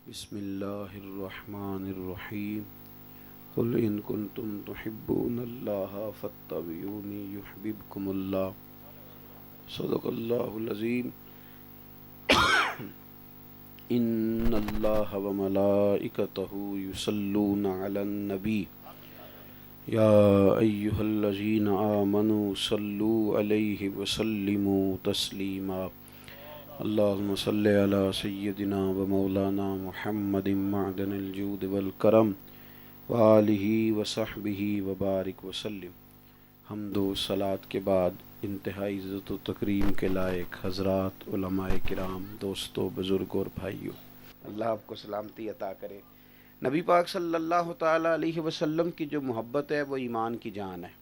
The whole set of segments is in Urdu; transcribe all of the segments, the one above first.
بسم اللہ الرحمن الرحیم قل ان کنتم تحبون اللہ فاتبعونی یحببکم اللہ صدق اللہ العظیم ان اللہ وملائکتہ یصلون علی النبی یا ایہا الذین آمنوا صلوا علیہ وسلموا تسلیما اللہم صلی علی سیدنا و مولانا محمد معدن الجود والکرم وآلہ وصحبہ وبارک وسلم۔ حمد و صلاۃ کے بعد انتہائی عزت و تکریم کے لائق حضرات، علماء کرام، دوستو، بزرگ اور بھائیوں، اللہ آپ کو سلامتی عطا کرے۔ نبی پاک صلی اللہ تعالی علیہ وسلم کی جو محبت ہے وہ ایمان کی جان ہے۔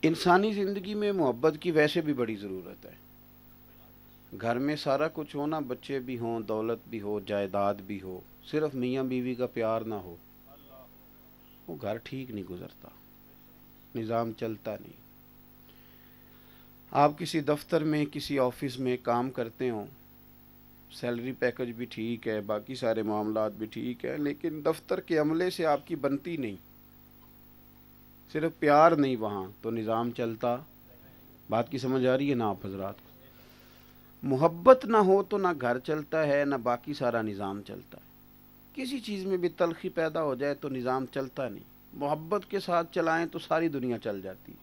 انسانی زندگی میں محبت کی ویسے بھی بڑی ضرورت ہے۔ گھر میں سارا کچھ ہونا، بچے بھی ہوں، دولت بھی ہو، جائیداد بھی ہو، صرف میاں بیوی کا پیار نہ ہو، وہ گھر ٹھیک نہیں گزرتا، نظام چلتا نہیں۔ آپ کسی دفتر میں، کسی آفس میں کام کرتے ہوں، سیلری پیکج بھی ٹھیک ہے، باقی سارے معاملات بھی ٹھیک ہے، لیکن دفتر کے عملے سے آپ کی بنتی نہیں، صرف پیار نہیں وہاں، تو نظام چلتا۔ بات کی سمجھ آ رہی ہے نا آپ حضرات کو؟ محبت نہ ہو تو نہ گھر چلتا ہے، نہ باقی سارا نظام چلتا ہے۔ کسی چیز میں بھی تلخی پیدا ہو جائے تو نظام چلتا نہیں۔ محبت کے ساتھ چلائیں تو ساری دنیا چل جاتی۔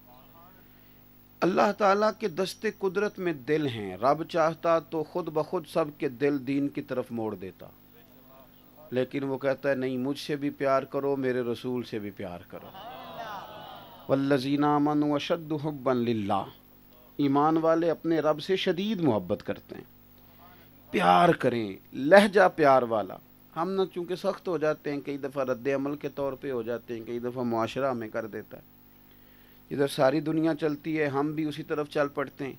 اللہ تعالیٰ کے دستے قدرت میں دل ہیں، رب چاہتا تو خود بخود سب کے دل دین کی طرف موڑ دیتا، لیکن وہ کہتا ہے نہیں، مجھ سے بھی پیار کرو، میرے رسول سے بھی پیار کرو۔ والذین آمنوا اشد حبا للہ، ایمان والے اپنے رب سے شدید محبت کرتے ہیں، پیار کریں، لہجہ پیار والا۔ ہم نہ چونکہ سخت ہو جاتے ہیں، کئی دفعہ رد عمل کے طور پہ ہو جاتے ہیں، کئی دفعہ معاشرہ ہمیں کر دیتا ہے، ادھر ساری دنیا چلتی ہے ہم بھی اسی طرف چل پڑتے ہیں،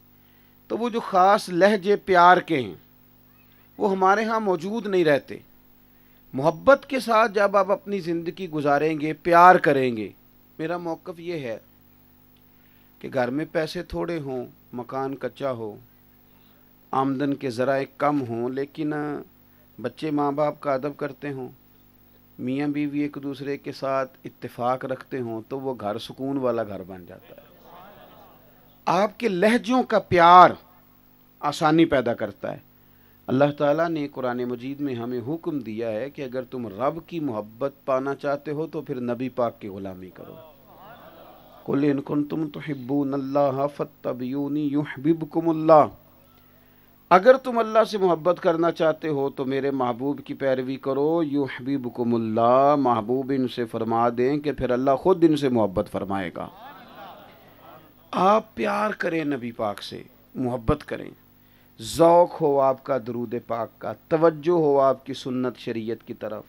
تو وہ جو خاص لہجے پیار کے ہیں وہ ہمارے ہاں موجود نہیں رہتے۔ محبت کے ساتھ جب آپ اپنی زندگی گزاریں گے، پیار کریں گے۔ میرا موقف یہ ہے کہ گھر میں پیسے تھوڑے ہوں، مکان کچا ہو، آمدن کے ذرائع کم ہوں، لیکن بچے ماں باپ کا ادب کرتے ہوں، میاں بیوی ایک دوسرے کے ساتھ اتفاق رکھتے ہوں، تو وہ گھر سکون والا گھر بن جاتا ہے۔ آپ کے لہجوں کا پیار آسانی پیدا کرتا ہے۔ اللہ تعالیٰ نے قرآن مجید میں ہمیں حکم دیا ہے کہ اگر تم رب کی محبت پانا چاہتے ہو تو پھر نبی پاک کی غلامی کرو۔ قل ان کنتم تحبون اللہ فاتبعونی یحببکم اللہ، اگر تم اللہ سے محبت کرنا چاہتے ہو تو میرے محبوب کی پیروی کرو، یحببکم اللہ، محبوب ان سے فرما دیں کہ پھر اللہ خود ان سے محبت فرمائے گا۔ آپ پیار کریں نبی پاک سے، محبت کریں، ذوق ہو آپ کا درود پاک کا، توجہ ہو آپ کی سنت شریعت کی طرف،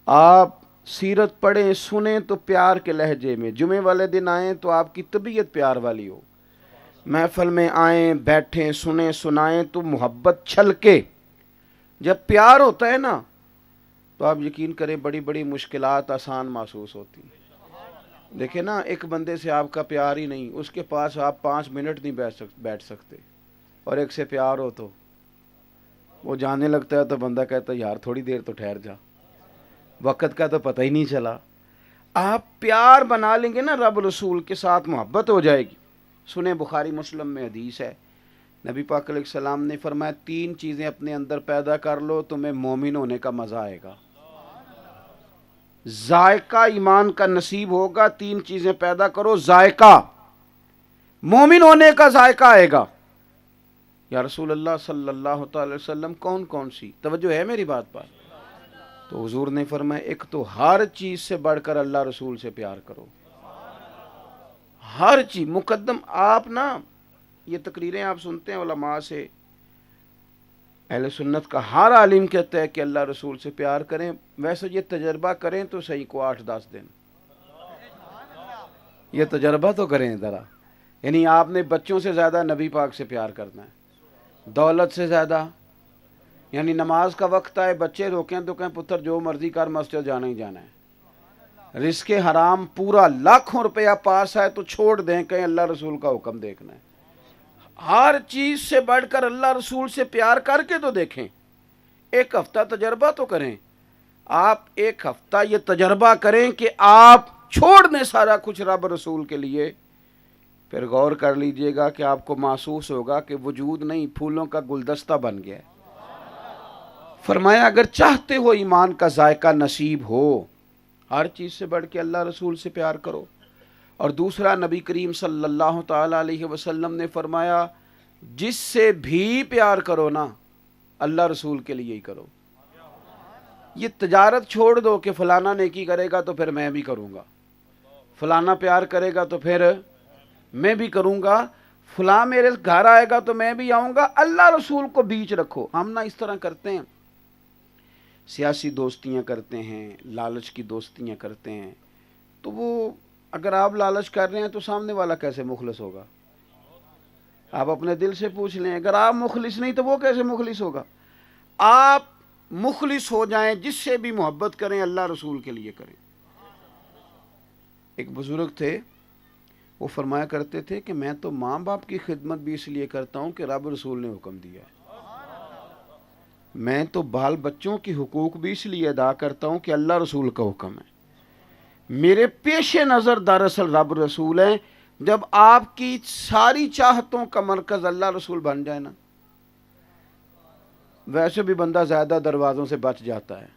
آپ سیرت پڑھیں، سنیں تو پیار کے لہجے میں، جمعے والے دن آئیں تو آپ کی طبیعت پیار والی ہو، محفل میں آئیں، بیٹھیں، سنیں، سنائیں تو محبت چھلکے۔ جب پیار ہوتا ہے نا تو آپ یقین کریں بڑی بڑی مشکلات آسان محسوس ہوتی ہیں۔ دیکھیں نا، ایک بندے سے آپ کا پیار ہی نہیں، اس کے پاس آپ 5 منٹ نہیں بیٹھ سکتے، اور ایک سے پیار ہو تو وہ جانے لگتا ہے تو بندہ کہتا ہے یار تھوڑی دیر تو ٹھہر جا، وقت کا تو پتہ ہی نہیں چلا۔ آپ پیار بنا لیں گے نا، رب رسول کے ساتھ محبت ہو جائے گی۔ سنیں، بخاری مسلم میں حدیث ہے، نبی پاک علیہ السلام نے فرمایا 3 چیزیں اپنے اندر پیدا کر لو، تمہیں مومن ہونے کا مزہ آئے گا، ذائقہ ایمان کا نصیب ہوگا۔ 3 چیزیں پیدا کرو، ذائقہ، مومن ہونے کا ذائقہ آئے گا۔ یا رسول اللہ صلی اللہ تعالی وسلم کون کون سی؟ توجہ ہے میری بات پر؟ تو حضور نے فرمایا ایک تو ہر چیز سے بڑھ کر اللہ رسول سے پیار کرو، ہر چیز مقدم۔ آپ نا یہ تقریریں آپ سنتے ہیں علماء سے، اہل سنت کا ہر عالم کہتا ہے کہ اللہ رسول سے پیار کریں، ویسے یہ تجربہ کریں تو صحیح کو 8-10 دن یہ تجربہ تو کریں ذرا، یعنی آپ نے بچوں سے زیادہ نبی پاک سے پیار کرنا ہے، دولت سے زیادہ، یعنی نماز کا وقت آئے بچے روکیں تو کہیں پتر جو مرضی کر، مسجد جانا ہی جانا ہے، رزق حرام پورا لاکھوں روپیہ پاس آئے تو چھوڑ دیں، کہیں اللہ رسول کا حکم دیکھنا ہے۔ ہر چیز سے بڑھ کر اللہ رسول سے پیار کر کے تو دیکھیں، ایک ہفتہ تجربہ تو کریں. آپ ایک ہفتہ یہ تجربہ کریں کہ آپ چھوڑ دیں سارا کچھ رب رسول کے لیے. پھر غور کر لیجئے گا کہ آپ کو محسوس ہوگا کہ وجود نہیں، پھولوں کا گلدستہ بن گیا ہے. فرمایا اگر چاہتے ہو ایمان کا ذائقہ نصیب ہو، ہر چیز سے بڑھ کے اللہ رسول سے پیار کرو. اور دوسرا، نبی کریم صلی اللہ تعالی علیہ وسلم نے فرمایا جس سے بھی پیار کرو نا، اللہ رسول کے لیے ہی کرو. یہ تجارت چھوڑ دو کہ فلانا نیکی کرے گا تو پھر میں بھی کروں گا، فلانا پیار کرے گا تو پھر میں بھی کروں گا، فلاں میرے گھر آئے گا تو میں بھی آؤں گا. اللہ رسول کو بیچ رکھو. ہم نہ اس طرح کرتے ہیں، سیاسی دوستیاں کرتے ہیں، لالچ کی دوستیاں کرتے ہیں. تو وہ اگر آپ لالچ کر رہے ہیں تو سامنے والا کیسے مخلص ہوگا؟ آپ اپنے دل سے پوچھ لیں. اگر آپ مخلص نہیں تو وہ کیسے مخلص ہوگا؟ آپ مخلص ہو جائیں، جس سے بھی محبت کریں اللہ رسول کے لیے کریں. ایک بزرگ تھے، وہ فرمایا کرتے تھے کہ میں تو ماں باپ کی خدمت بھی اس لیے کرتا ہوں کہ رب رسول نے حکم دیا ہے. میں تو بال بچوں کی حقوق بھی اس لیے ادا کرتا ہوں کہ اللہ رسول کا حکم ہے. میرے پیش نظر دراصل رب رسول ہیں. جب آپ کی ساری چاہتوں کا مرکز اللہ رسول بن جائے نا، ویسے بھی بندہ زیادہ دروازوں سے بچ جاتا ہے.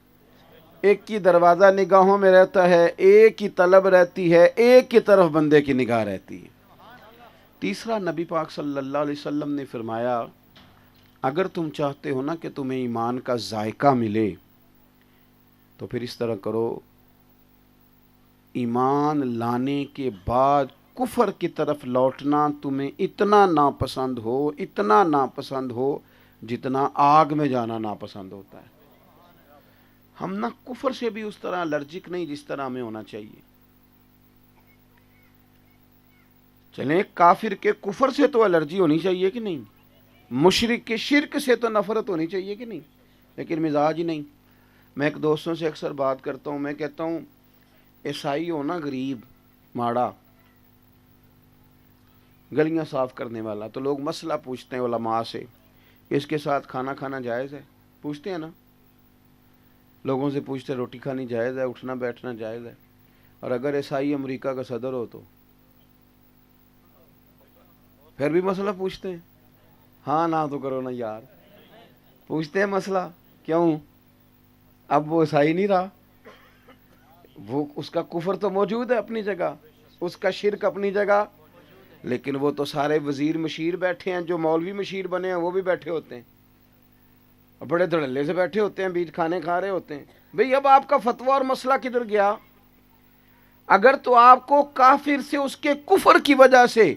ایک کی دروازہ نگاہوں میں رہتا ہے، ایک کی طلب رہتی ہے، ایک کی طرف بندے کی نگاہ رہتی ہے. تیسرا، نبی پاک صلی اللہ علیہ وسلم نے فرمایا اگر تم چاہتے ہو نا کہ تمہیں ایمان کا ذائقہ ملے تو پھر اس طرح کرو، ایمان لانے کے بعد کفر کی طرف لوٹنا تمہیں اتنا ناپسند ہو جتنا آگ میں جانا ناپسند ہوتا ہے. ہم نہ کفر سے بھی اس طرح الرجک نہیں جس طرح ہمیں ہونا چاہیے. چلیں، کافر کے کفر سے تو الرجی ہونی چاہیے کہ نہیں، مشرک کے شرک سے تو نفرت ہونی چاہیے کہ نہیں، لیکن مزاج ہی نہیں. میں ایک دوستوں سے اکثر بات کرتا ہوں، میں کہتا ہوں عیسائی ہونا غریب ماڑا گلیاں صاف کرنے والا، تو لوگ مسئلہ پوچھتے ہیں علماء سے، اس کے ساتھ کھانا کھانا جائز ہے؟ پوچھتے ہیں نا، لوگوں سے پوچھتے روٹی کھانی جائز ہے، اٹھنا بیٹھنا جائز ہے. اور اگر عیسائی امریکہ کا صدر ہو تو پھر بھی مسئلہ پوچھتے ہیں. ہاں نہ تو کرو نا یار، پوچھتے ہیں مسئلہ. کیوں؟ اب وہ عیسائی نہیں رہا، وہ اس کا کفر تو موجود ہے اپنی جگہ، اس کا شرک اپنی جگہ، لیکن وہ تو سارے وزیر مشیر بیٹھے ہیں، جو مولوی مشیر بنے ہیں وہ بھی بیٹھے ہوتے ہیں، اور بڑے دھڑلے سے بیٹھے ہوتے ہیں، بیچ کھانے کھا رہے ہوتے ہیں. بھئی اب آپ کا فتویٰ اور مسئلہ کدھر گیا؟ اگر تو آپ کو کافر سے اس کے کفر کی وجہ سے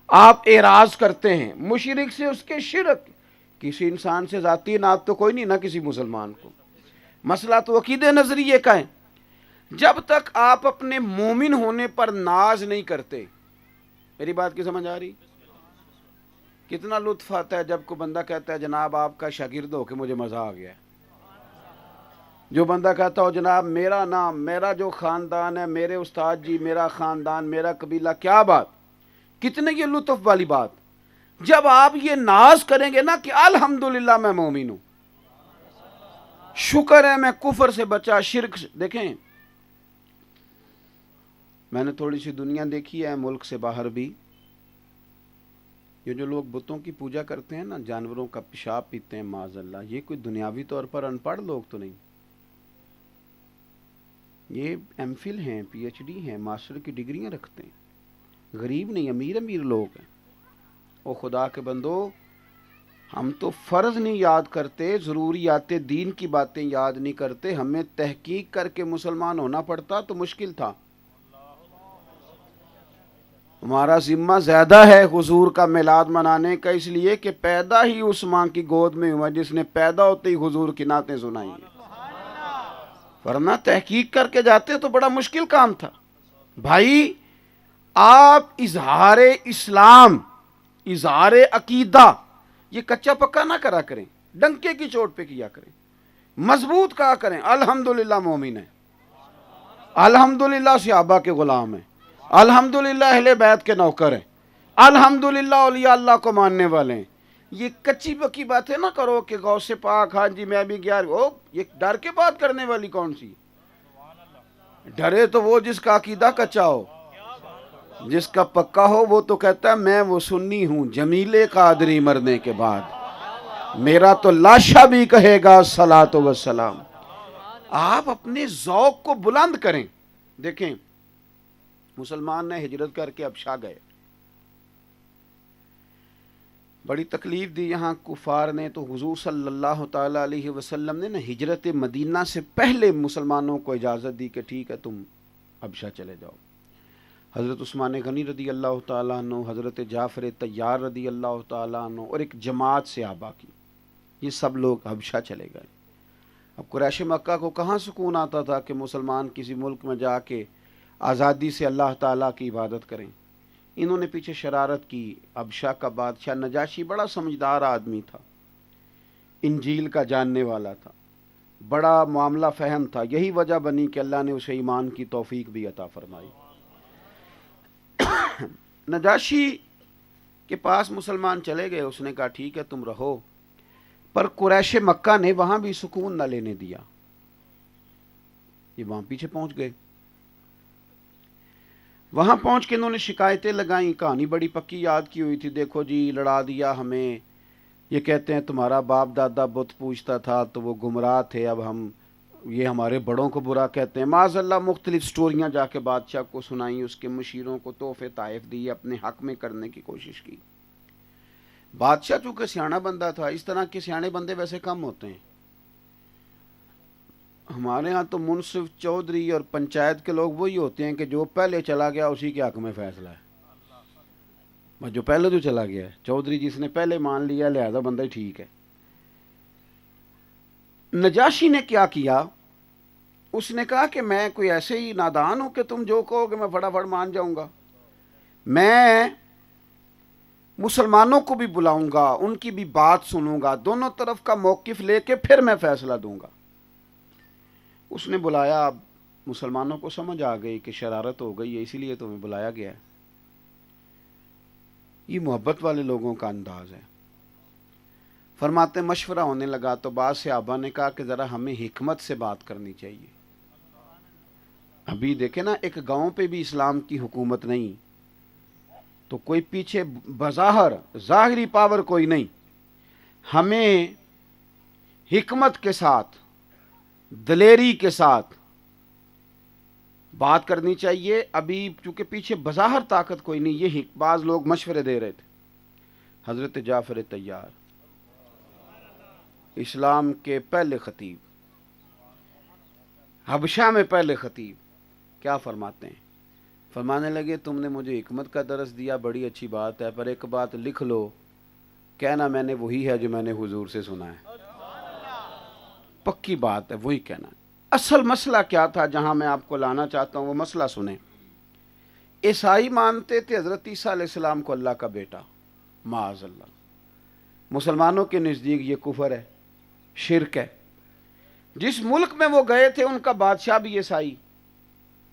آپ اعراض کرتے ہیں، مشرک سے اس کے شرک، کسی انسان سے ذاتی نات تو کوئی نہیں نہ کسی مسلمان کو، مسئلہ تو عقیدے نظریے کا ہے. جب تک آپ اپنے مومن ہونے پر ناز نہیں کرتے، میری بات کی سمجھ آ رہی؟ کتنا لطف آتا ہے جب کوئی بندہ کہتا ہے جناب آپ کا شاگرد ہو کے مجھے مزہ آ گیا ہے. جو بندہ کہتا ہو جناب میرا نام، میرا جو خاندان ہے، میرے استاد جی، میرا خاندان، میرا قبیلہ، کیا بات، کتنے یہ لطف والی بات. جب آپ یہ ناز کریں گے نا کہ الحمدللہ میں مومن ہوں، شکر ہے میں کفر سے بچا، شرک سے. دیکھیں میں نے تھوڑی سی دنیا دیکھی ہے ملک سے باہر بھی. یہ جو لوگ بتوں کی پوجا کرتے ہیں نا، جانوروں کا پیشاب پیتے ہیں معاذ اللہ، یہ کوئی دنیاوی طور پر ان پڑھ لوگ تو نہیں، یہ ایم فل ہیں، پی ایچ ڈی ہیں، ماسٹر کی ڈگریاں رکھتے ہیں، غریب نہیں، امیر لوگ ہیں. او خدا کے بندو، ہم تو فرض نہیں یاد کرتے، ضروریات دین کی باتیں یاد نہیں کرتے. ہمیں تحقیق کر کے مسلمان ہونا پڑتا تو مشکل تھا. ہمارا ذمہ زیادہ ہے حضور کا میلاد منانے کا، اس لیے کہ پیدا ہی اس ماں کی گود میں ہوا جس نے پیدا ہوتے ہی حضور کی نعتیں سنائی ہیں. ورنہ تحقیق کر کے جاتے تو بڑا مشکل کام تھا. بھائی آپ اظہار اسلام، اظہار عقیدہ یہ کچا پکا نہ کرا کریں، ڈنکے کی چوٹ پہ کیا کریں، مضبوط کہا کریں الحمدللہ مومن ہیں، الحمدللہ صحابہ کے غلام ہیں، الحمدللہ اہل بیت کے نوکر ہیں، الحمدللہ اولیاء اللہ کو ماننے والے ہیں. یہ کچی پکی باتیں نہ کرو کہ غوث پاک ہاں جی میں بھی گیا، یہ ڈر کے بات کرنے والی کون سی؟ ڈرے تو وہ جس کا عقیدہ کچا ہو، جس کا پکا ہو، وہ تو کہتا ہے میں وہ سنی ہوں جمیل قادری مرنے کے بعد میرا تو لاشا بھی کہے گا صلاۃ و سلام۔ آپ اپنے ذوق کو بلند کریں۔ دیکھیں مسلمان نے ہجرت کر کے ابشا گئے، بڑی تکلیف دی یہاں کفار نے، تو حضور صلی اللہ تعالی علیہ وسلم نے نا ہجرت مدینہ سے پہلے مسلمانوں کو اجازت دی کہ ٹھیک ہے تم ابشا چلے جاؤ۔ حضرت عثمان غنی رضی اللہ تعالیٰ عنہ، حضرت جعفر طیار رضی اللہ تعالیٰ عنہ اور ایک جماعت صحابہ کی، یہ سب لوگ حبشہ چلے گئے۔ اب قریش مکہ کو کہاں سکون آتا تھا کہ مسلمان کسی ملک میں جا کے آزادی سے اللہ تعالیٰ کی عبادت کریں؟ انہوں نے پیچھے شرارت کی۔ حبشہ کا بادشاہ نجاشی بڑا سمجھدار آدمی تھا، انجیل کا جاننے والا تھا، بڑا معاملہ فہم تھا، یہی وجہ بنی کہ اللہ نے اسے ایمان کی توفیق بھی عطا فرمائی۔ نجاشی کے پاس مسلمان چلے گئے، اس نے کہا ٹھیک ہے تم رہو، پر قریش مکہ نے وہاں بھی سکون نہ لینے دیا، یہ وہاں پیچھے پہنچ گئے۔ وہاں پہنچ کے انہوں نے شکایتیں لگائیں، کہانی بڑی پکی یاد کی ہوئی تھی، دیکھو جی لڑا دیا ہمیں، یہ کہتے ہیں تمہارا باپ دادا بت پوجتا تھا تو وہ گمراہ تھے، اب ہم یہ ہمارے بڑوں کو برا کہتے ہیں، معاذ اللہ مختلف سٹوریاں جا کے بادشاہ کو سنائیں، اس کے مشیروں کو تحفے طائف دیے، اپنے حق میں کرنے کی کوشش کی۔ بادشاہ چونکہ سیاںا بندہ تھا، اس طرح کے سیانے بندے ویسے کم ہوتے ہیں، ہمارے ہاں تو منصف چودھری اور پنچایت کے لوگ وہی ہوتے ہیں کہ جو پہلے چلا گیا اسی کے حق میں فیصلہ ہے، جو پہلے تو چلا گیا ہے، چودھری جس نے پہلے مان لیا لہذا بندہ ہی ٹھیک ہے۔ نجاشی نے کیا کیا؟ اس نے کہا کہ میں کوئی ایسے ہی نادان ہوں کہ تم جو کہو گے میں فٹافٹ مان جاؤں گا، میں مسلمانوں کو بھی بلاؤں گا، ان کی بھی بات سنوں گا، دونوں طرف کا موقف لے کے پھر میں فیصلہ دوں گا۔ اس نے بلایا، اب مسلمانوں کو سمجھ آ گئی کہ شرارت ہو گئی ہے، اسی لیے تمہیں بلایا گیا ہے۔ یہ محبت والے لوگوں کا انداز ہے۔ فرماتے مشورہ ہونے لگا تو بعض صحابہ نے کہا کہ ذرا ہمیں حکمت سے بات کرنی چاہیے۔ ابھی دیکھیں نا، ایک گاؤں پہ بھی اسلام کی حکومت نہیں تو کوئی پیچھے بظاہر ظاہری پاور کوئی نہیں، ہمیں حکمت کے ساتھ دلیری کے ساتھ بات کرنی چاہیے۔ ابھی چونکہ پیچھے بظاہر طاقت کوئی نہیں، یہ بعض لوگ مشورے دے رہے تھے۔ حضرت جعفر طیار اسلام کے پہلے خطیب، حبشہ میں پہلے خطیب، کیا فرماتے ہیں؟ فرمانے لگے تم نے مجھے حکمت کا درس دیا، بڑی اچھی بات ہے، پر ایک بات لکھ لو، کہنا میں نے وہی ہے جو میں نے حضور سے سنا ہے، پکی بات ہے وہی کہنا ہے۔ اصل مسئلہ کیا تھا جہاں میں آپ کو لانا چاہتا ہوں، وہ مسئلہ سنیں۔ عیسائی مانتے تھے حضرت عیسیٰ علیہ السلام کو اللہ کا بیٹا، معاذ اللہ۔ مسلمانوں کے نزدیک یہ کفر ہے، شرک ہے۔ جس ملک میں وہ گئے تھے ان کا بادشاہ بھی عیسائی،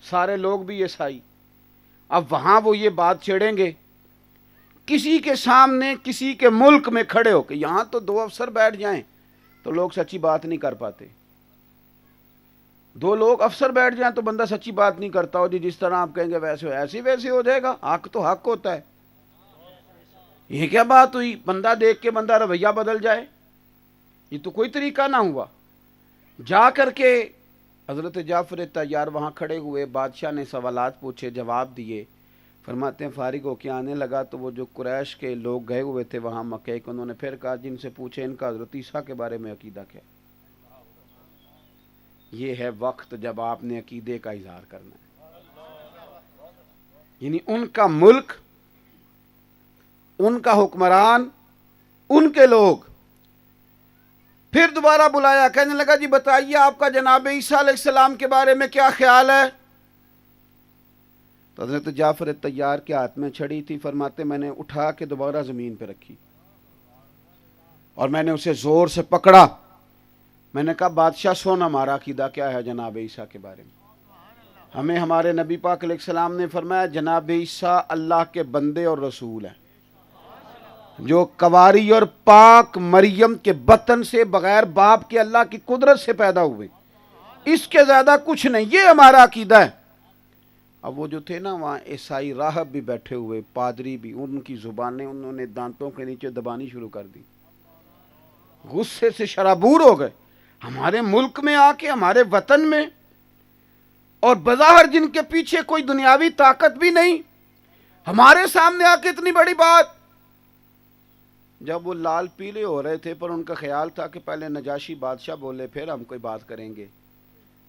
سارے لوگ بھی عیسائی، اب وہاں وہ یہ بات چھیڑیں گے کسی کے سامنے، کسی کے ملک میں کھڑے ہو کے؟ یہاں تو دو افسر بیٹھ جائیں تو لوگ سچی بات نہیں کر پاتے، دو لوگ افسر بیٹھ جائیں تو بندہ سچی بات نہیں کرتا، ہو جی جس طرح آپ کہیں گے ویسے ایسے ویسے ہو جائے گا، حق تو حق ہوتا ہے۔ یہ کیا بات ہوئی بندہ دیکھ کے بندہ رویہ بدل جائے؟ یہ تو کوئی طریقہ نہ ہوا۔ جا کر کے حضرت جعفر طیار وہاں کھڑے ہوئے، بادشاہ نے سوالات پوچھے، جواب دیے۔ فرماتے ہیں فارغ ہو کے آنے لگا تو وہ جو قریش کے لوگ گئے ہوئے تھے وہاں مکے کے، انہوں نے پھر کہا جن سے پوچھے ان کا حضرت عیسیٰ کے بارے میں عقیدہ کیا؟ یہ ہے وقت جب آپ نے عقیدے کا اظہار کرنا ہے۔ یعنی ان کا ملک، ان کا حکمران، ان کے لوگ، پھر دوبارہ بلایا، کہنے لگا جی بتائیے آپ کا جناب عیسیٰ علیہ السلام کے بارے میں کیا خیال ہے؟ تو حضرت جعفر طیار کے ہاتھ میں چھڑی تھی، فرماتے میں نے اٹھا کے دوبارہ زمین پہ رکھی اور میں نے اسے زور سے پکڑا، میں نے کہا بادشاہ سن ہمارا عقیدہ کیا ہے جناب عیسیٰ کے بارے میں؟ ہمیں ہمارے نبی پاک علیہ السلام نے فرمایا جناب عیسیٰ اللہ کے بندے اور رسول ہیں۔ جو کواری اور پاک مریم کے بطن سے بغیر باپ کے اللہ کی قدرت سے پیدا ہوئے، اس کے زیادہ کچھ نہیں، یہ ہمارا عقیدہ ہے۔ اب وہ جو تھے نا وہاں عیسائی راہب بھی بیٹھے ہوئے، پادری بھی، ان کی زبانیں انہوں نے دانتوں کے نیچے دبانی شروع کر دی، غصے سے شرابور ہو گئے۔ ہمارے ملک میں آ کے، ہمارے وطن میں، اور بظاہر جن کے پیچھے کوئی دنیاوی طاقت بھی نہیں، ہمارے سامنے آ کے اتنی بڑی بات۔ جب وہ لال پیلے ہو رہے تھے، پر ان کا خیال تھا کہ پہلے نجاشی بادشاہ بولے پھر ہم کوئی بات کریں گے۔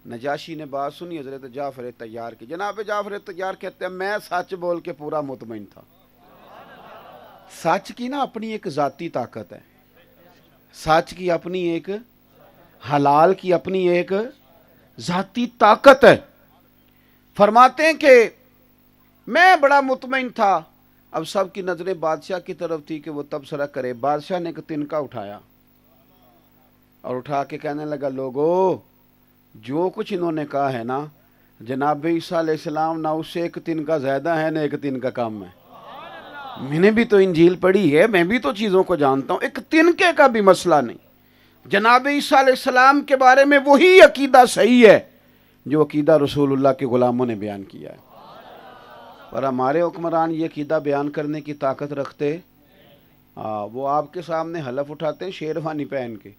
نجاشی نے بات سنی، حضرت جعفر طیار کی۔ جناب جعفر طیار کہتے ہیں میں سچ بول کے پورا مطمئن تھا۔ سچ کی نا اپنی ایک ذاتی طاقت ہے، سچ کی اپنی ایک، حلال کی اپنی ایک ذاتی طاقت ہے۔ فرماتے ہیں کہ میں بڑا مطمئن تھا۔ اب سب کی نظریں بادشاہ کی طرف تھی کہ وہ تبصرہ کرے۔ بادشاہ نے ایک تنکا اٹھایا اور اٹھا کے کہنے لگا، لوگو جو کچھ انہوں نے کہا ہے نا، جناب عیسیٰ علیہ السلام نہ اس سے ایک تنکا زیادہ ہے نہ ایک تنکا کم ہے۔ میں نے بھی تو انجیل پڑھی ہے، میں بھی تو چیزوں کو جانتا ہوں، ایک تنکے کا بھی مسئلہ نہیں۔ جناب عیسیٰ علیہ السلام کے بارے میں وہی عقیدہ صحیح ہے جو عقیدہ رسول اللہ کے غلاموں نے بیان کیا ہے، اور ہمارے حکمران یہ عقیدہ بیان کرنے کی طاقت رکھتے، وہ آپ کے سامنے حلف اٹھاتے ہیں شیروانی پہن کے،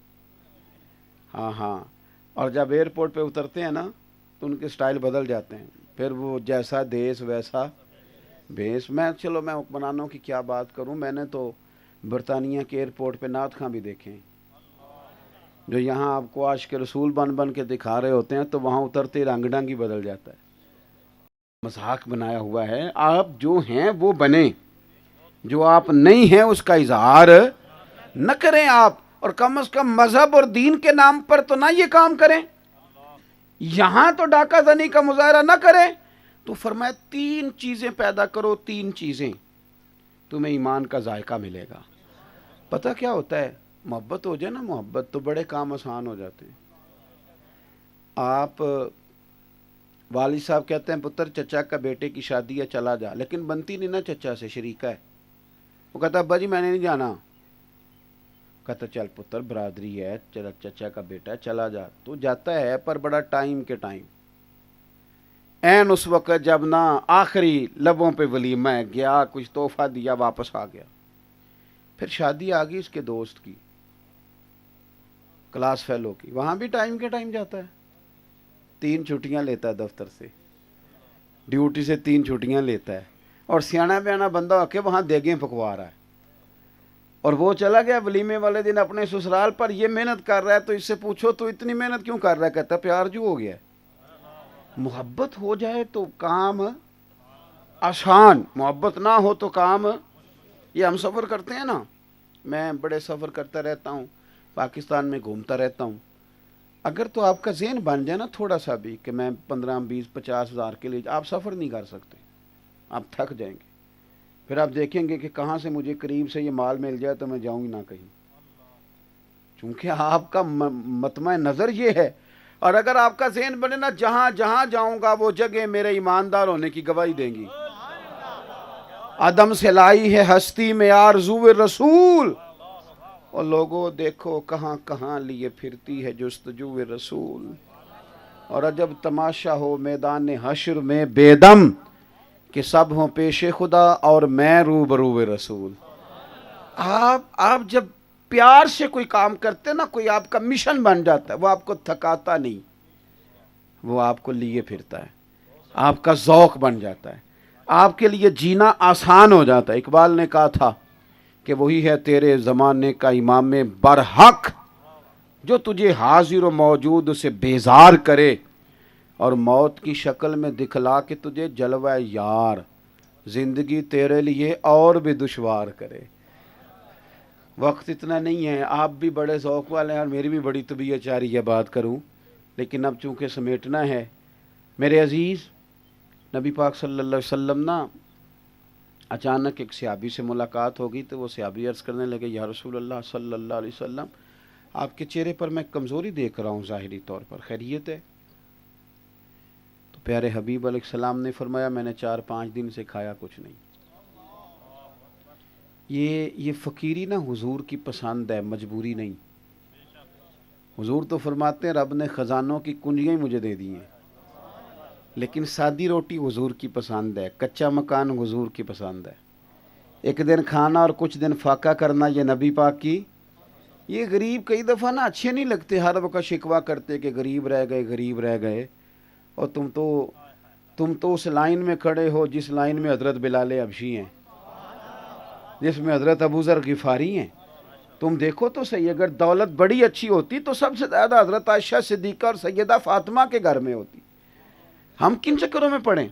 ہاں، اور جب ایئرپورٹ پہ اترتے ہیں نا تو ان کے سٹائل بدل جاتے ہیں، پھر وہ جیسا دیس ویسا بھیس۔ میں حکمرانوں کی کیا بات کروں، میں نے تو برطانیہ کے ایئرپورٹ پہ نعت خواں بھی دیکھے ہیں، جو یہاں آپ کو عاشق رسول بن کے دکھا رہے ہوتے ہیں، تو وہاں اترتے رنگ ڈنگ ہی بدل جاتا ہے۔ مذاق بنایا ہوا ہے، آپ جو ہیں وہ بنیں، جو آپ نہیں ہیں اس کا اظہار نہ کریں آپ، اور کم از کم مذہب اور دین کے نام پر تو نہ یہ کام کریں، یہاں تو ڈاکہ زنی کا مظاہرہ نہ کریں۔ تو فرمایا 3 چیزیں پیدا کرو، 3 چیزیں تمہیں ایمان کا ذائقہ ملے گا۔ پتہ کیا ہوتا ہے، محبت ہو جائے نا، محبت تو بڑے کام آسان ہو جاتے ہیں۔ آپ والد صاحب کہتے ہیں پتر چچا کا بیٹے کی شادی ہے چلا جا، لیکن بنتی نہیں نا چچا سے، شریکہ ہے، وہ کہتا ابا جی میں نے نہیں جانا، کہتا چل پتر برادری ہے، چل چچا کا بیٹا ہے چلا جا، تو جاتا ہے پر بڑا ٹائم کے ٹائم، این اس وقت جب نا آخری لبوں پہ ولیمہ ہے، گیا کچھ تحفہ دیا واپس آ گیا۔ پھر شادی آ گئی اس کے دوست کی، کلاس فیلو کی، وہاں بھی ٹائم کے ٹائم جاتا ہے، 3 چھٹیاں لیتا ہے دفتر سے، ڈیوٹی سے 3 چھٹیاں لیتا ہے، اور سیانا بیانا بندہ ہو کے وہاں دیگیں پکوا رہا ہے، اور وہ چلا گیا ولیمے والے دن اپنے سسرال پر، یہ محنت کر رہا ہے، تو اس سے پوچھو تو اتنی محنت کیوں کر رہا ہے، کہتا پیار جو ہو گیا ہے۔ محبت ہو جائے تو کام آسان، محبت نہ ہو تو کام، یہ ہم سفر کرتے ہیں نا، میں بڑے سفر کرتا رہتا ہوں، پاکستان میں گھومتا رہتا ہوں، اگر تو آپ کا ذہن بن جائے نا تھوڑا سا بھی کہ میں 15 20 50 ہزار کے لیے، آپ سفر نہیں کر سکتے، آپ تھک جائیں گے، پھر آپ دیکھیں گے کہ کہاں سے مجھے قریب سے یہ مال مل جائے تو میں جاؤں گی نہ کہیں، چونکہ آپ کا مطمع نظر یہ ہے۔ اور اگر آپ کا ذہن بنے نا جہاں جہاں جاؤں گا وہ جگہ میرے ایماندار ہونے کی گواہی دیں گی، عدم سے لائی ہے ہستی میں آرزو رسول، اور لوگوں دیکھو کہاں کہاں لیے پھرتی ہے جستجو رسول، اور عجب تماشا ہو میدان حشر میں بے دم، کہ سب ہوں پیش خدا اور میں روبرو رسول۔ آپ جب پیار سے کوئی کام کرتے نا، کوئی آپ کا مشن بن جاتا ہے، وہ آپ کو تھکاتا نہیں، وہ آپ کو لیے پھرتا ہے، آپ کا ذوق بن جاتا ہے، آپ کے لیے جینا آسان ہو جاتا ہے۔ اقبال نے کہا تھا کہ وہی ہے تیرے زمانے کا امام برحق، جو تجھے حاضر و موجود سے بیزار کرے، اور موت کی شکل میں دکھلا کے تجھے جلوہ یار، زندگی تیرے لیے اور بھی دشوار کرے۔ وقت اتنا نہیں ہے، آپ بھی بڑے ذوق والے ہیں اور میری بھی بڑی طبیعت چاہ رہی ہے بات کروں، لیکن اب چونکہ سمیٹنا ہے۔ میرے عزیز، نبی پاک صلی اللہ علیہ وسلم نا اچانک ایک صحابی سے ملاقات ہوگی، تو وہ صحابی عرض کرنے لگے یا رسول اللہ صلی اللہ علیہ وسلم، آپ کے چہرے پر میں کمزوری دیکھ رہا ہوں ظاہری طور پر، خیریت ہے؟ تو پیارے حبیب علیہ السلام نے فرمایا میں نے 4-5 دن سے کھایا کچھ نہیں، یہ فقیری نا حضور کی پسند ہے، مجبوری نہیں۔ حضور تو فرماتے ہیں رب نے خزانوں کی کنجیاں ہی مجھے دے دی ہیں، لیکن سادی روٹی حضور کی پسند ہے، کچا مکان حضور کی پسند ہے، ایک دن کھانا اور کچھ دن فاقہ کرنا یہ نبی پاک کی۔ یہ غریب کئی دفعہ نا اچھے نہیں لگتے، ہر وقت شکوہ کرتے کہ غریب رہ گئے غریب رہ گئے، اور تم تو اس لائن میں کھڑے ہو جس لائن میں حضرت بلال حبشی ہیں، جس میں حضرت ابو ذر غفاری ہیں۔ تم دیکھو تو صحیح، اگر دولت بڑی اچھی ہوتی تو سب سے زیادہ حضرت عائشہ صدیقہ اور سیدہ فاطمہ کے گھر میں ہوتی۔ ہم کن چکروں میں پڑیں؟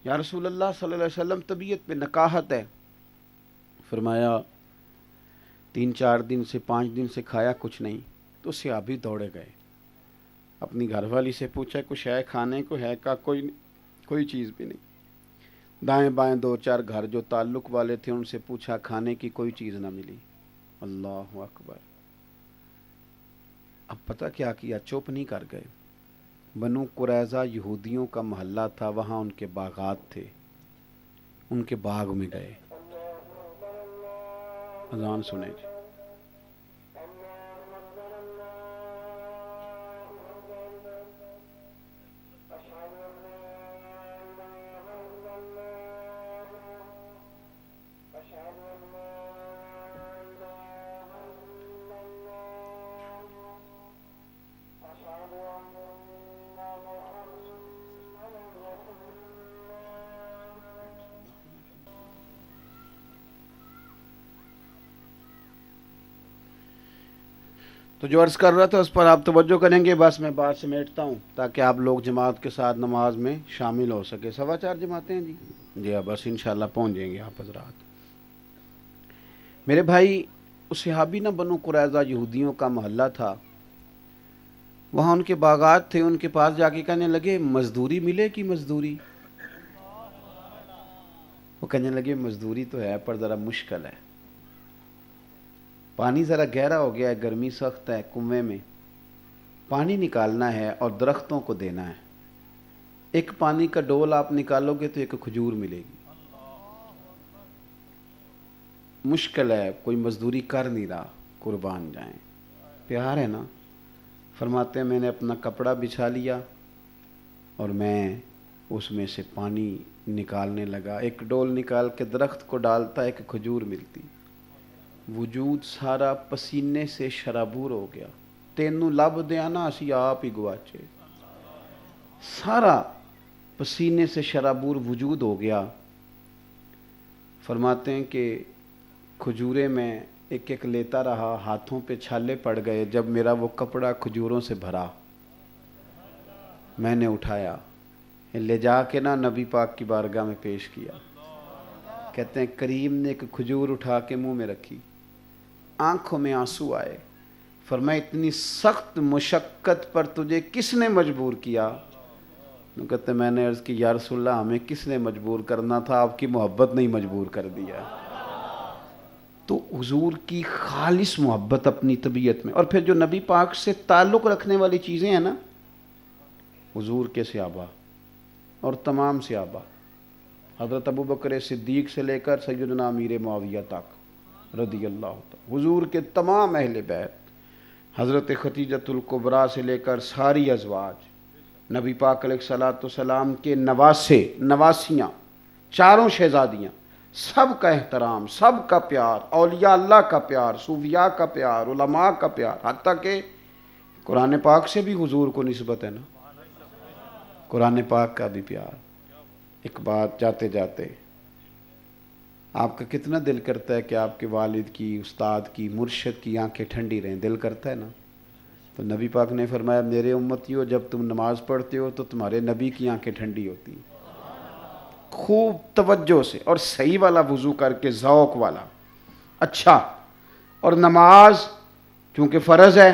یا رسول اللہ صلی اللہ علیہ وسلم طبیعت پہ نکاہت ہے، فرمایا 3-4 دن سے 5 دن سے کھایا کچھ نہیں، تو صحابی دوڑے گئے، اپنی گھر والی سے پوچھا کچھ ہے کھانے کو؟ ہے کا کوئی چیز بھی نہیں۔ دائیں بائیں 2-4 گھر جو تعلق والے تھے ان سے پوچھا، کھانے کی کوئی چیز نہ ملی۔ اللہ اکبر! اب پتہ کیا کیا؟ چپ نہیں کر گئے۔ بنو قریظہ یہودیوں کا محلہ تھا، وہاں ان کے باغات تھے، ان کے باغ میں گئے۔ اذان سنیں جی۔ تو جو عرض کر رہا تھا اس پر آپ توجہ کریں گے، بس میں بات سمیٹتا ہوں تاکہ آپ لوگ جماعت کے ساتھ نماز میں شامل ہو سکے۔ 4:15 جماعتیں ہیں جی ہاں، بس انشاءاللہ پہنچ جائیں گے آپ حضرات۔ میرے بھائی، اس صحابی نہ بنو قریظہ یہودیوں کا محلہ تھا، وہاں ان کے باغات تھے، ان کے پاس جا کے کہنے لگے مزدوری ملے کی مزدوری؟ وہ کہنے لگے مزدوری تو ہے پر ذرا مشکل ہے، پانی ذرا گہرا ہو گیا ہے، گرمی سخت ہے، کنویں میں پانی نکالنا ہے اور درختوں کو دینا ہے، ایک پانی کا ڈول آپ نکالو گے تو ایک کھجور ملے گی، مشکل ہے، کوئی مزدوری کر نہیں رہا، قربان جائیں۔ پیار ہے نا؟ فرماتے ہیں میں نے اپنا کپڑا بچھا لیا اور میں اس میں سے پانی نکالنے لگا، ایک ڈول نکال کے درخت کو ڈالتا، ایک کھجور ملتی، وجود سارا پسینے سے شرابور ہو گیا۔ تینوں لب دیا نا اسی آپ ہی گواچے، سارا پسینے سے شرابور وجود ہو گیا۔ فرماتے ہیں کہ کھجورے میں ایک ایک لیتا رہا، ہاتھوں پہ چھالے پڑ گئے، جب میرا وہ کپڑا کھجوروں سے بھرا میں نے اٹھایا، لے جا کے نا نبی پاک کی بارگاہ میں پیش کیا۔ کہتے ہیں کریم نے ایک کھجور اٹھا کے منہ میں رکھی، آنکھوں میں آنسو آئے، فرمایا اتنی سخت مشقت پر تجھے کس نے مجبور کیا؟ کہتے ہیں میں نے عرض کی یا رسول اللہ ہمیں کس نے مجبور کرنا تھا، آپ کی محبت نہیں مجبور کر دیا۔ تو حضور کی خالص محبت اپنی طبیعت میں، اور پھر جو نبی پاک سے تعلق رکھنے والی چیزیں ہیں نا، حضور کے صحابہ اور تمام صحابہ، حضرت ابو بکر صدیق سے لے کر سیدنا امیر معاویہ تک رضی اللہ عنہ، حضور کے تمام اہل بیت، حضرت خدیجۃ الکبریٰ سے لے کر ساری ازواج، نبی پاک علیہ الصلوۃ والسلام کے نواسے نواسیاں، چاروں شہزادیاں، سب کا احترام، سب کا پیار، اولیاء اللہ کا پیار، صوفیاء کا پیار، علماء کا پیار، حتیٰ کہ قرآن پاک سے بھی حضور کو نسبت ہے نا، قرآن پاک کا بھی پیار۔ ایک بات جاتے جاتے، آپ کا کتنا دل کرتا ہے کہ آپ کے والد کی، استاد کی، مرشد کی آنکھیں ٹھنڈی رہیں؟ دل کرتا ہے نا؟ تو نبی پاک نے فرمایا میرے امتیو جب تم نماز پڑھتے ہو تو تمہارے نبی کی آنکھیں ٹھنڈی ہوتی ہیں۔ خوب توجہ سے اور صحیح والا وضو کر کے، ذوق والا، اچھا۔ اور نماز چونکہ فرض ہے،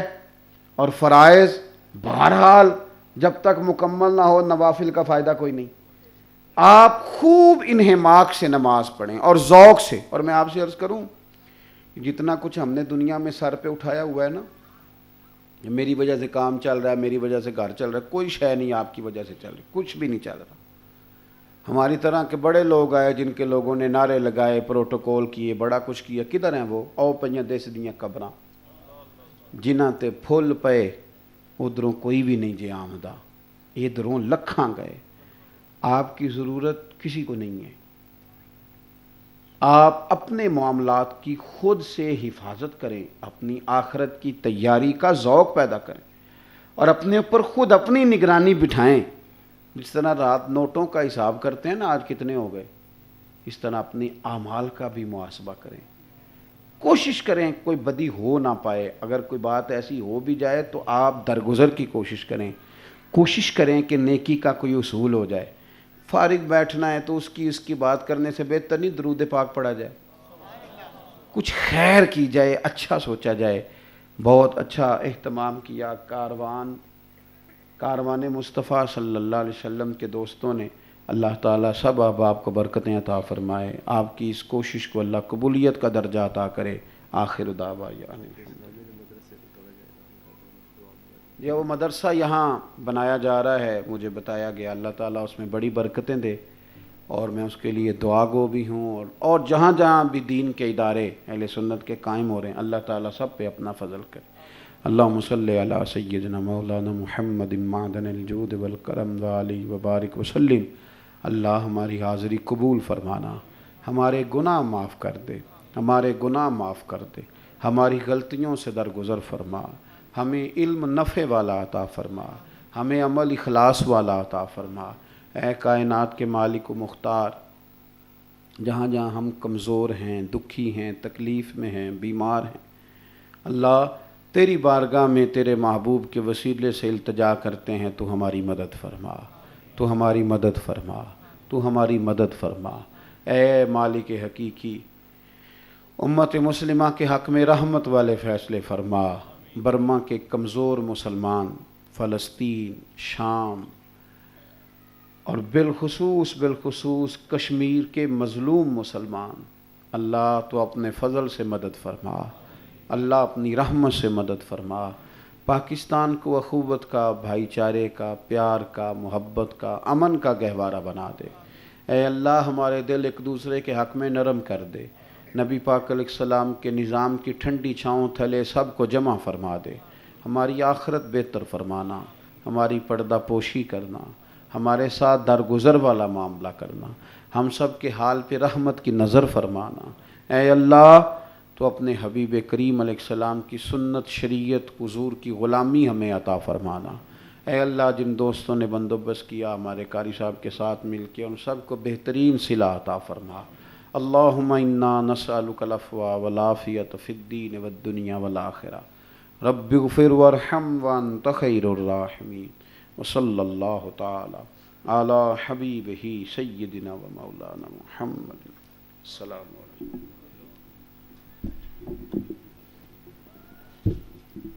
اور فرائض بہرحال جب تک مکمل نہ ہو نوافل کا فائدہ کوئی نہیں، آپ خوب انہماک سے نماز پڑھیں اور ذوق سے۔ اور میں آپ سے عرض کروں، جتنا کچھ ہم نے دنیا میں سر پہ اٹھایا ہوا ہے نا، میری وجہ سے کام چل رہا ہے، میری وجہ سے گھر چل رہا ہے، کوئی شے نہیں آپ کی وجہ سے چل رہی، کچھ بھی نہیں چل رہا۔ ہماری طرح کے بڑے لوگ آئے جن کے لوگوں نے نعرے لگائے، پروٹوکول کیے، بڑا کچھ کیا، کدھر ہیں وہ؟ او پئیاں دس دیاں قبراں جنہاں تے پھل پئے، ادھروں کوئی بھی نہیں جے آمدہ، ادھروں لکھاں گئے۔ آپ کی ضرورت کسی کو نہیں ہے۔ آپ اپنے معاملات کی خود سے حفاظت کریں، اپنی آخرت کی تیاری کا ذوق پیدا کریں، اور اپنے اوپر خود اپنی نگرانی بٹھائیں۔ جس طرح رات نوٹوں کا حساب کرتے ہیں نا آج کتنے ہو گئے، اس طرح اپنی اعمال کا بھی محاسبہ کریں۔ کوشش کریں کوئی بدی ہو نہ پائے، اگر کوئی بات ایسی ہو بھی جائے تو آپ درگزر کی کوشش کریں، کوشش کریں کہ نیکی کا کوئی اصول ہو جائے۔ فارغ بیٹھنا ہے تو اس کی بات کرنے سے بہتر نہیں درود پاک پڑھا جائے، کچھ خیر کی جائے، اچھا سوچا جائے۔ بہت اچھا اہتمام کیا کاروان مصطفیٰ صلی اللہ علیہ وسلم کے دوستوں نے۔ اللہ تعالیٰ سب احباب کو برکتیں عطا فرمائے، آپ کی اس کوشش کو اللہ قبولیت کا درجہ عطا کرے۔ آخر دعوانا یہ وہ مدرسہ یہاں بنایا جا رہا ہے، مجھے بتایا گیا، اللہ تعالیٰ اس میں بڑی برکتیں دے، اور میں اس کے لیے دعا گو بھی ہوں، اور جہاں جہاں بھی دین کے ادارے اہل سنت کے قائم ہو رہے ہیں، اللہ تعالیٰ سب پہ اپنا فضل کرے۔ اللہم صلی علی سیدنا مولانا محمد معدن الجود والکرم وعلی وبارک وسلم۔ اللہ ہماری حاضری قبول فرمانا، ہمارے گناہ معاف کر دے، ہمارے گناہ معاف کر دے، ہماری غلطیوں سے درگزر فرما، ہمیں علم نفع والا عطا فرما، ہمیں عمل اخلاص والا عطا فرما۔ اے کائنات کے مالک و مختار، جہاں جہاں ہم کمزور ہیں، دکھی ہیں، تکلیف میں ہیں، بیمار ہیں، اللہ تیری بارگاہ میں تیرے محبوب کے وسیلے سے التجا کرتے ہیں، تو ہماری مدد فرما، تو ہماری مدد فرما، تو ہماری مدد فرما۔ اے مالک حقیقی، امت مسلمہ کے حق میں رحمت والے فیصلے فرما۔ برما کے کمزور مسلمان، فلسطین، شام، اور بالخصوص کشمیر کے مظلوم مسلمان، اللہ تو اپنے فضل سے مدد فرما، اللہ اپنی رحمت سے مدد فرما۔ پاکستان کو اخوت کا، بھائی چارے کا، پیار کا، محبت کا، امن کا گہوارہ بنا دے۔ اے اللہ ہمارے دل ایک دوسرے کے حق میں نرم کر دے، نبی پاک علیہ السلام کے نظام کی ٹھنڈی چھاؤں تھلے سب کو جمع فرما دے۔ ہماری آخرت بہتر فرمانا، ہماری پردہ پوشی کرنا، ہمارے ساتھ درگزر والا معاملہ کرنا، ہم سب کے حال پہ رحمت کی نظر فرمانا۔ اے اللہ تو اپنے حبیب کریم علیہ السلام کی سنت، شریعت، حضور کی غلامی ہمیں عطا فرمانا۔ اے اللہ جن دوستوں نے بندوبست کیا ہمارے قاری صاحب کے ساتھ مل کے، ان سب کو بہترین صلہ عطا فرما۔ اللہم انا نسألک العفو والعافیۃ فی الدین والدنیا والآخرہ، رب اغفر وارحم وانت خیر الراحمین، وصلی اللہ تعالی علی حبیبہ سیدنا و مولانا محمد۔ السلام علیکم۔